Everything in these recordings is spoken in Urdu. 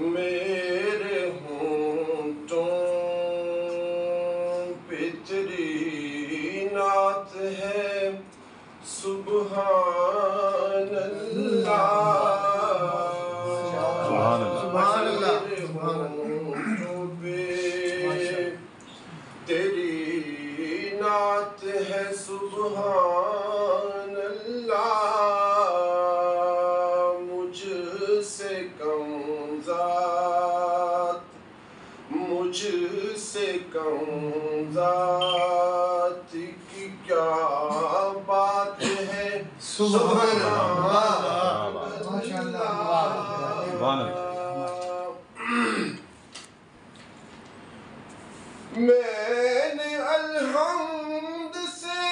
میرے ہونٹوں پہ تیری نعت ہے سبحان اللہ سبحان اللہ میرے ہونٹوں پہ تیری نعت ہے سبحان اللہ مجھ سے کم ذات مجھ سے کم ذات کی کیا بات ہے سبحان اللہ میں نے الحمد سے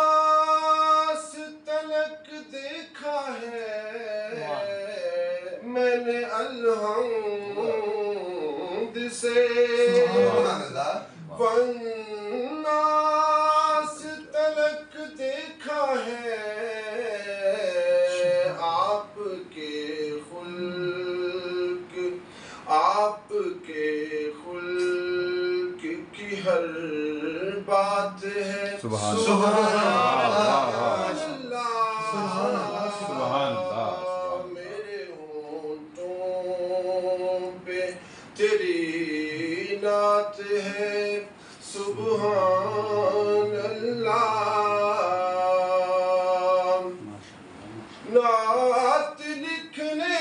والناس تلک دیکھا ہے میں نے الحمد سے والناس تلک دیکھا ہے آپ کے خلق کی ہر بات ہے سبحان اللہ میرے ہونٹوں پہ تیری نعت ہے سبحان اللہ نعت لکھنے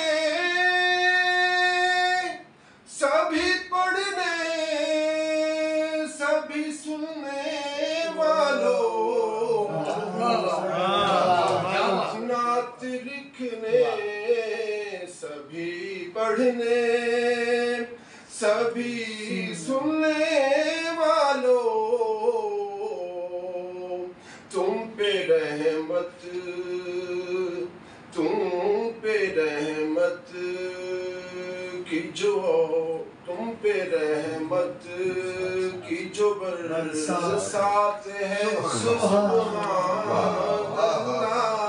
سبھی پڑھنے سبھی سننے والوں نعت لکھنے سبھی پڑھنے سبھی سننے والوں تم پہ رحمت کی جو تم پہ رحمت کی جو برسات ہے سبحان اللہ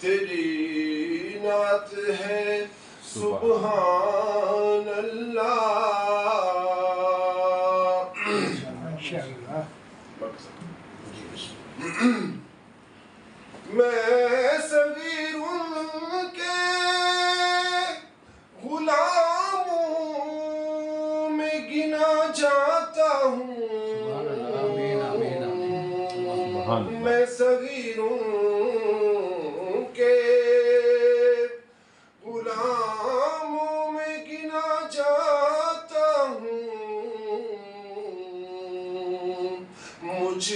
تیری نعت ہے سبحان اللہ میں صغیر ان کے غلاموں میں گنا جاتا ہوں میں صغیر ان کے غلاموں میں گنا جاتا ہوں مجھ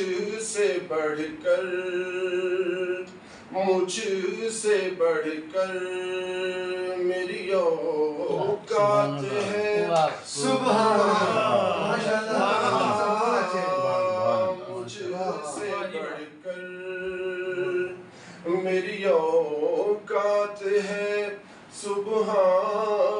سے بڑھ کر میری اوقات ہے سبحان اللہ مجھ سے بڑھ کر میری اوقات ہے سبحان